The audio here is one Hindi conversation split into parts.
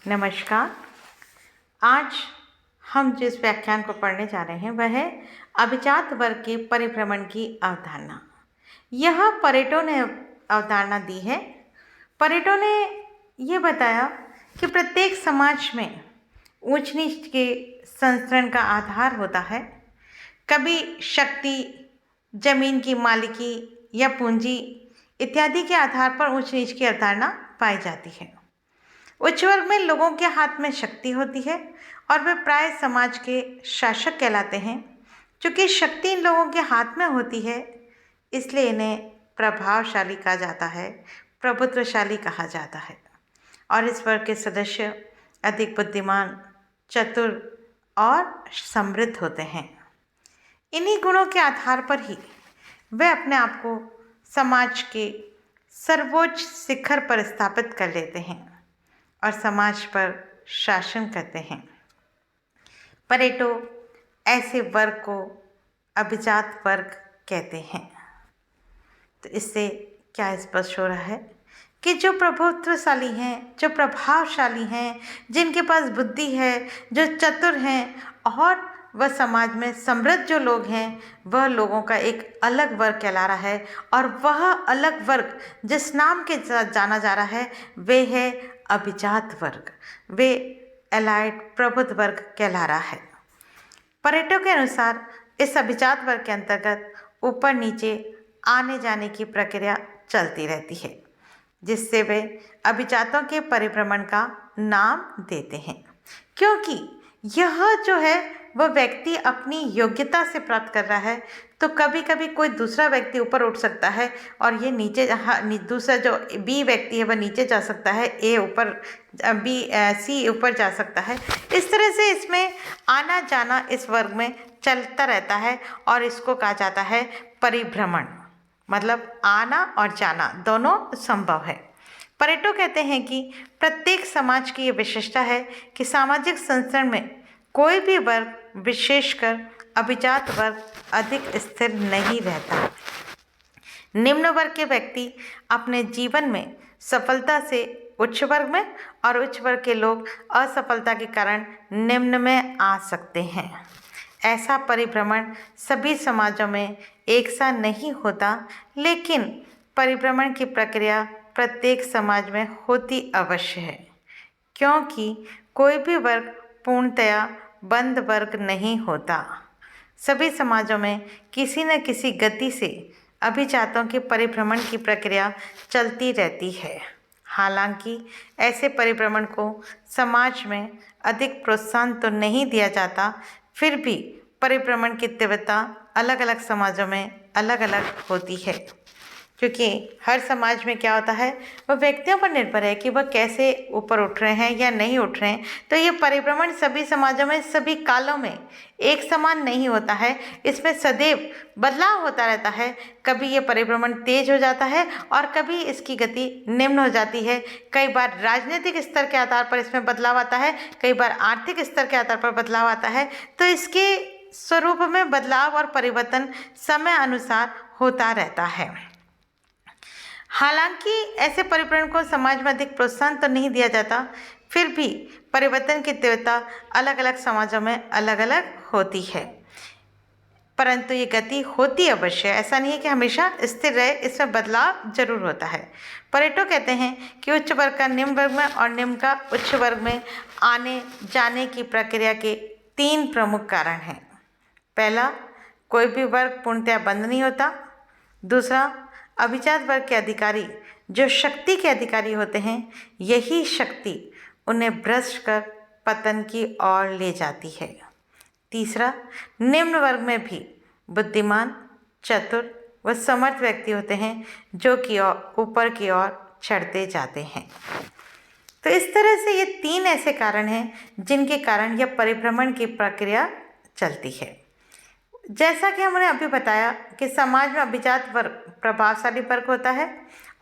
नमस्कार। आज हम जिस व्याख्यान को पढ़ने जा रहे हैं वह है अभिजात वर्ग के परिभ्रमण की अवधारणा। यह परेटो ने अवधारणा दी है। परेटो ने यह बताया कि प्रत्येक समाज में ऊंच नीच के संस्करण का आधार होता है। कभी शक्ति, जमीन की मालिकी या पूंजी इत्यादि के आधार पर ऊंच नीच की अवधारणा पाई जाती है। उच्च वर्ग में लोगों के हाथ में शक्ति होती है और वे प्राय समाज के शासक कहलाते हैं। चूँकि शक्ति इन लोगों के हाथ में होती है इसलिए इन्हें प्रभावशाली कहा जाता है, प्रभुत्वशाली कहा जाता है। और इस वर्ग के सदस्य अधिक बुद्धिमान, चतुर और समृद्ध होते हैं। इन्हीं गुणों के आधार पर ही वे अपने आप को समाज के सर्वोच्च शिखर पर स्थापित कर लेते हैं और समाज पर शासन करते हैं। परेटो ऐसे वर्ग को अभिजात वर्ग कहते हैं। तो इससे क्या स्पष्ट हो रहा है कि जो प्रभुत्वशाली हैं, जो प्रभावशाली हैं, जिनके पास बुद्धि है, जो चतुर हैं और वह समाज में समृद्ध जो लोग हैं, वह लोगों का एक अलग वर्ग कहला रहा है। और वह अलग वर्ग जिस नाम के साथ जाना जा रहा है वे है अभिजात वर्ग, वे एलाइट प्रबुद्ध वर्ग कहला रहा है। परेटो के अनुसार इस अभिजात वर्ग के अंतर्गत ऊपर नीचे आने जाने की प्रक्रिया चलती रहती है, जिससे वे अभिजातों के परिभ्रमण का नाम देते हैं। क्योंकि यह जो है वह व्यक्ति अपनी योग्यता से प्राप्त कर रहा है, तो कभी कभी कोई दूसरा व्यक्ति ऊपर उठ सकता है और ये नीचे दूसरा जो बी व्यक्ति है वह नीचे जा सकता है, ए ऊपर, बी सी ऊपर जा सकता है। इस तरह से इसमें आना जाना इस वर्ग में चलता रहता है और इसको कहा जाता है परिभ्रमण। मतलब आना और जाना दोनों संभव है। परेटो कहते हैं कि प्रत्येक समाज की ये विशेषता है कि सामाजिक संस्करण में कोई भी वर्ग, विशेषकर अभिजात वर्ग, अधिक स्थिर नहीं रहता। निम्न वर्ग के व्यक्ति अपने जीवन में सफलता से उच्च वर्ग में और उच्च वर्ग के लोग असफलता के कारण निम्न में आ सकते हैं। ऐसा परिभ्रमण सभी समाजों में एक सा नहीं होता, लेकिन परिभ्रमण की प्रक्रिया प्रत्येक समाज में होती अवश्य है, क्योंकि कोई भी वर्ग पूर्णतया बंद वर्ग नहीं होता। सभी समाजों में किसी न किसी गति से अभिजातों के परिभ्रमण की प्रक्रिया चलती रहती है। हालांकि ऐसे परिभ्रमण को समाज में अधिक प्रोत्साहन तो नहीं दिया जाता, फिर भी परिभ्रमण की तीव्रता अलग अलग समाजों में अलग अलग होती है। क्योंकि हर समाज में क्या होता है वह व्यक्तियों पर निर्भर है कि वह कैसे ऊपर उठ रहे हैं या नहीं उठ रहे हैं। तो ये परिभ्रमण सभी समाजों में सभी कालों में एक समान नहीं होता है, इसमें सदैव बदलाव होता रहता है। कभी ये परिभ्रमण तेज हो जाता है और कभी इसकी गति निम्न हो जाती है। कई बार राजनीतिक स्तर के आधार पर इसमें बदलाव आता है, कई बार आर्थिक स्तर के आधार पर बदलाव आता है। तो इसके स्वरूप में बदलाव और परिवर्तन समय अनुसार होता रहता है। हालांकि ऐसे परिभ्रमण को समाज में अधिक प्रोत्साहन तो नहीं दिया जाता, फिर भी परिवर्तन की तीव्रता अलग अलग समाजों में अलग अलग होती है। परंतु ये गति होती अवश्य है, ऐसा नहीं है कि हमेशा स्थिर रहे, इसमें बदलाव जरूर होता है। परेटो कहते हैं कि उच्च वर्ग का निम्न वर्ग में और निम्न का उच्च वर्ग में आने जाने की प्रक्रिया के 3 प्रमुख कारण हैं। पहला, कोई भी वर्ग पूर्णतया बंद नहीं होता। दूसरा, अभिजात वर्ग के अधिकारी जो शक्ति के अधिकारी होते हैं, यही शक्ति उन्हें भ्रष्ट कर पतन की ओर ले जाती है। तीसरा, निम्न वर्ग में भी बुद्धिमान, चतुर व समर्थ व्यक्ति होते हैं जो कि ऊपर की ओर चढ़ते जाते हैं। तो इस तरह से ये 3 ऐसे कारण हैं जिनके कारण यह परिभ्रमण की प्रक्रिया चलती है। जैसा कि हमने अभी बताया कि समाज में अभिजात वर्ग प्रभावशाली वर्ग होता है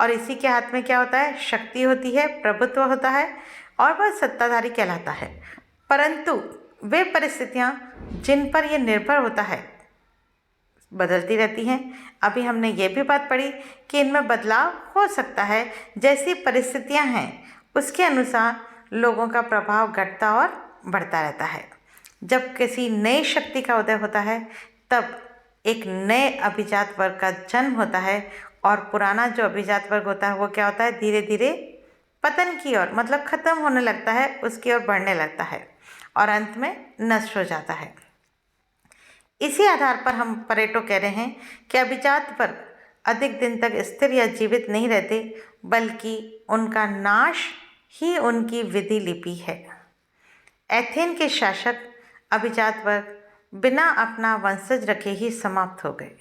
और इसी के हाथ में क्या होता है, शक्ति होती है, प्रभुत्व होता है और वह सत्ताधारी कहलाता है। परंतु वे परिस्थितियां जिन पर यह निर्भर होता है बदलती रहती हैं। अभी हमने ये भी बात पढ़ी कि इनमें बदलाव हो सकता है। जैसी परिस्थितियां हैं उसके अनुसार लोगों का प्रभाव घटता और बढ़ता रहता है। जब किसी नई शक्ति का उदय होता है तब एक नए अभिजात वर्ग का जन्म होता है और पुराना जो अभिजात वर्ग होता है वो क्या होता है, धीरे धीरे पतन की ओर, मतलब खत्म होने लगता है, उसकी ओर बढ़ने लगता है और अंत में नष्ट हो जाता है। इसी आधार पर हम परेटो कह रहे हैं कि अभिजात वर्ग अधिक दिन तक स्थिर या जीवित नहीं रहते, बल्कि उनका नाश ही उनकी विधि लिपि है। एथेन के शासक अभिजात वर्ग बिना अपना वंशज रखे ही समाप्त हो गए।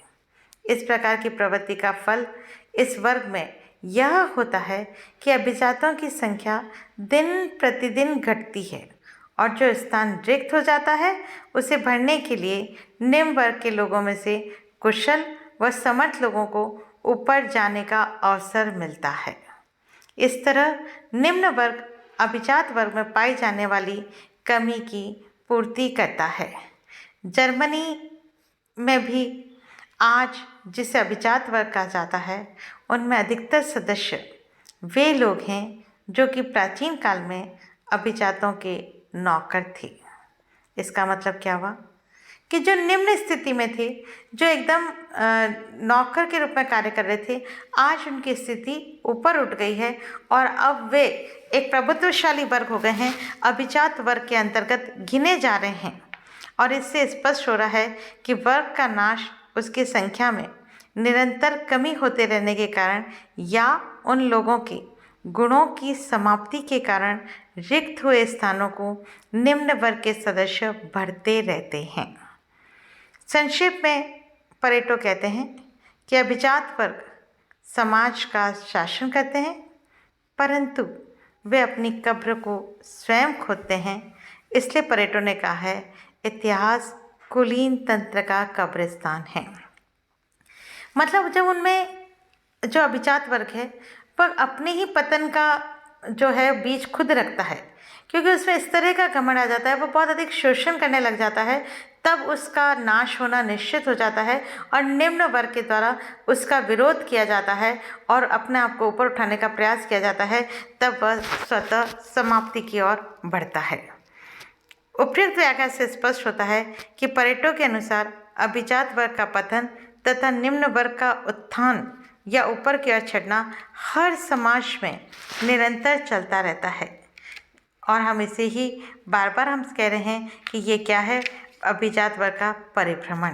इस प्रकार की प्रवृत्ति का फल इस वर्ग में यह होता है कि अभिजातों की संख्या दिन प्रतिदिन घटती है और जो स्थान रिक्त हो जाता है उसे भरने के लिए निम्न वर्ग के लोगों में से कुशल व समर्थ लोगों को ऊपर जाने का अवसर मिलता है। इस तरह निम्न वर्ग अभिजात वर्ग में पाई जाने वाली कमी की पूर्ति करता है। जर्मनी में भी आज जिसे अभिजात वर्ग कहा जाता है उनमें अधिकतर सदस्य वे लोग हैं जो कि प्राचीन काल में अभिजातों के नौकर थे। इसका मतलब क्या हुआ कि जो निम्न स्थिति में थे, जो एकदम नौकर के रूप में कार्य कर रहे थे, आज उनकी स्थिति ऊपर उठ गई है और अब वे एक प्रभुत्वशाली वर्ग हो गए हैं, अभिजात वर्ग के अंतर्गत गिने जा रहे हैं। और इससे स्पष्ट हो रहा है कि वर्ग का नाश उसकी संख्या में निरंतर कमी होते रहने के कारण या उन लोगों के गुणों की समाप्ति के कारण रिक्त हुए स्थानों को निम्न वर्ग के सदस्य भरते रहते हैं। संक्षेप में परेटो कहते हैं कि अभिजात वर्ग समाज का शासन करते हैं, परंतु वे अपनी कब्र को स्वयं खोदते हैं। इसलिए परेटो ने कहा है, इतिहास कुलीन तंत्र का कब्रिस्तान है। मतलब जब उनमें जो अभिजात वर्ग है वह अपने ही पतन का जो है बीज खुद रखता है, क्योंकि उसमें इस तरह का घमंड आ जाता है, वो बहुत अधिक शोषण करने लग जाता है, तब उसका नाश होना निश्चित हो जाता है और निम्न वर्ग के द्वारा उसका विरोध किया जाता है और अपने आप को ऊपर उठाने का प्रयास किया जाता है, तब वह स्वतः समाप्ति की ओर बढ़ता है। उपयुक्त व्याख्या से स्पष्ट होता है कि परेटो के अनुसार अभिजात वर्ग का पतन तथा निम्न वर्ग का उत्थान या ऊपर की ओर चढ़ना हर समाज में निरंतर चलता रहता है और हम इसे ही बार बार हम कह रहे हैं कि ये क्या है, अभिजात वर्ग का परिभ्रमण।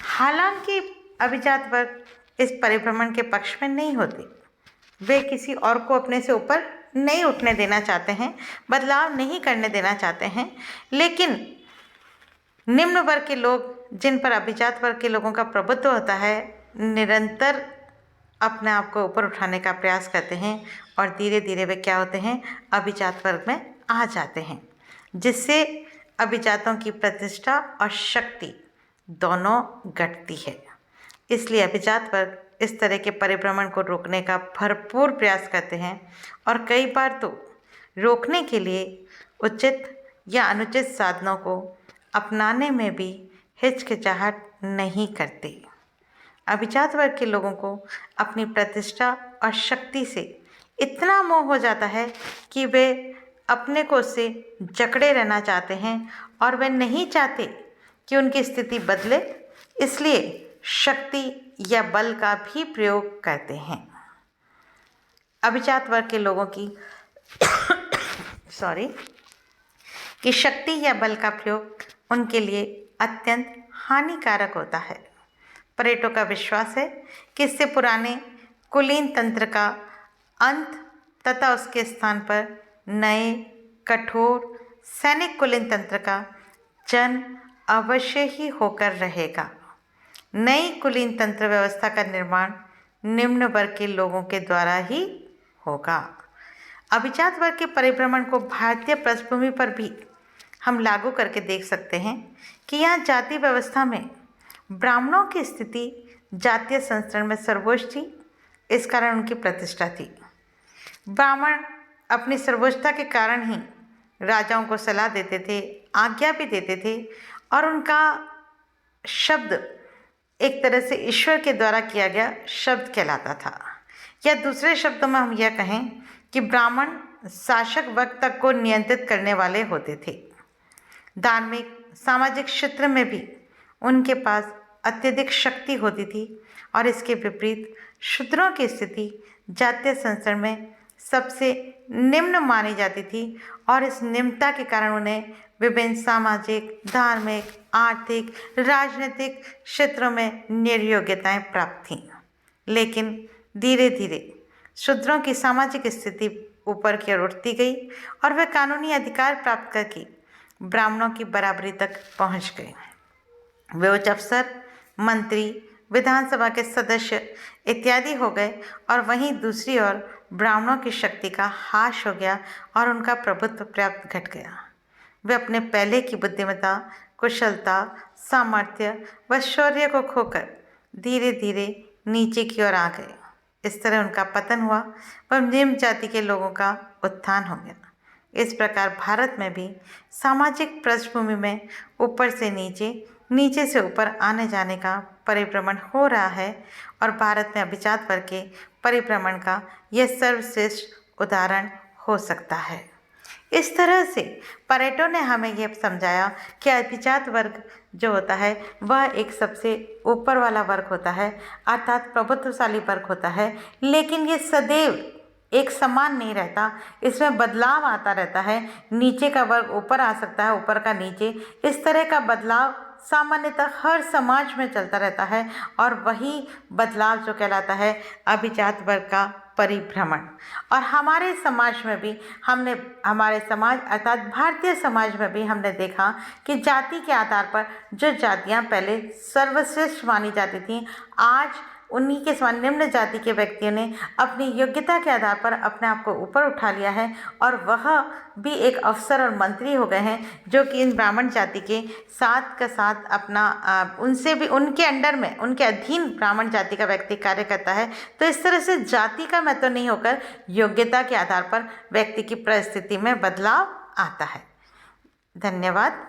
हालांकि अभिजात वर्ग इस परिभ्रमण के पक्ष में नहीं होते, वे किसी और को अपने से ऊपर नहीं उठने देना चाहते हैं, बदलाव नहीं करने देना चाहते हैं, लेकिन निम्न वर्ग के लोग जिन पर अभिजात वर्ग के लोगों का प्रभुत्व होता है निरंतर अपने आप को ऊपर उठाने का प्रयास करते हैं और धीरे धीरे वे क्या होते हैं, अभिजात वर्ग में आ जाते हैं, जिससे अभिजातों की प्रतिष्ठा और शक्ति दोनों घटती है। इसलिए अभिजात वर्ग इस तरह के परिभ्रमण को रोकने का भरपूर प्रयास करते हैं और कई बार तो रोकने के लिए उचित या अनुचित साधनों को अपनाने में भी हिचकिचाहट नहीं करते। अभिजात वर्ग के लोगों को अपनी प्रतिष्ठा और शक्ति से इतना मोह हो जाता है कि वे अपने को उससे जकड़े रहना चाहते हैं और वे नहीं चाहते कि उनकी स्थिति बदले, इसलिए शक्ति या बल का भी प्रयोग करते हैं। अभिजात वर्ग के लोगों की कि शक्ति या बल का प्रयोग उनके लिए अत्यंत हानिकारक होता है। परेटो का विश्वास है कि इससे पुराने कुलीन तंत्र का अंत तथा उसके स्थान पर नए कठोर सैनिक कुलीन तंत्र का जन्म अवश्य ही होकर रहेगा। नई कुलीन तंत्र व्यवस्था का निर्माण निम्न वर्ग के लोगों के द्वारा ही होगा। अभिजात वर्ग के परिभ्रमण को भारतीय पृष्ठभूमि पर भी हम लागू करके देख सकते हैं कि यहाँ जाति व्यवस्था में ब्राह्मणों की स्थिति जातीय संस्करण में सर्वोच्च थी, इस कारण उनकी प्रतिष्ठा थी। ब्राह्मण अपनी सर्वोच्चता के कारण ही राजाओं को सलाह देते थे, आज्ञा भी देते थे और उनका शब्द एक तरह से ईश्वर के द्वारा किया गया शब्द कहलाता था। या दूसरे शब्दों में हम यह कहें कि ब्राह्मण शासक वर्ग तक को नियंत्रित करने वाले होते थे। धार्मिक सामाजिक क्षेत्र में भी उनके पास अत्यधिक शक्ति होती थी और इसके विपरीत शूद्रों की स्थिति जातीय संसार में सबसे निम्न मानी जाती थी और इस निम्नता के कारण उन्हें विभिन्न सामाजिक, धार्मिक, आर्थिक, राजनीतिक क्षेत्रों में निर्योग्यताएं प्राप्त थीं। लेकिन धीरे धीरे शूद्रों की सामाजिक स्थिति ऊपर की ओर उठती गई और वे कानूनी अधिकार प्राप्त करके ब्राह्मणों की बराबरी तक पहुंच गए। वे उच्च अफसर, मंत्री, विधानसभा के सदस्य इत्यादि हो गए और वहीं दूसरी ओर ब्राह्मणों की शक्ति का ह्रास हो गया और उनका प्रभुत्व पर्याप्त घट गया। वे अपने पहले की बुद्धिमत्ता, कुशलता, सामर्थ्य व शौर्य को खोकर धीरे धीरे नीचे की ओर आ गए। इस तरह उनका पतन हुआ व निम्न जाति के लोगों का उत्थान हो गया। इस प्रकार भारत में भी सामाजिक पृष्ठभूमि में ऊपर से नीचे, नीचे से ऊपर आने जाने का परिभ्रमण हो रहा है और भारत में अभिजात वर्ग के परिभ्रमण का यह सर्वश्रेष्ठ उदाहरण हो सकता है। इस तरह से परेटो ने हमें यह समझाया कि अभिजात वर्ग जो होता है वह एक सबसे ऊपर वाला वर्ग होता है, अर्थात प्रभुत्वशाली वर्ग होता है, लेकिन ये सदैव एक समान नहीं रहता, इसमें बदलाव आता रहता है। नीचे का वर्ग ऊपर आ सकता है, ऊपर का नीचे, इस तरह का बदलाव सामान्यतः हर समाज में चलता रहता है और वही बदलाव जो कहलाता है अभिजात वर्ग का परिभ्रमण। और हमारे समाज में भी हमारे समाज अर्थात भारतीय समाज में भी हमने देखा कि जाति के आधार पर जो जातियां पहले सर्वश्रेष्ठ मानी जाती थीं, आज उन्हीं के समान निम्न जाति के व्यक्तियों ने अपनी योग्यता के आधार पर अपने आप को ऊपर उठा लिया है और वह भी एक अफसर और मंत्री हो गए हैं, जो कि इन ब्राह्मण जाति के साथ का साथ अपना उनसे भी उनके अंडर में, उनके अधीन ब्राह्मण जाति का व्यक्ति कार्य करता है। तो इस तरह से जाति का महत्व नहीं होकर योग्यता के आधार पर व्यक्ति की परिस्थिति में बदलाव आता है। धन्यवाद।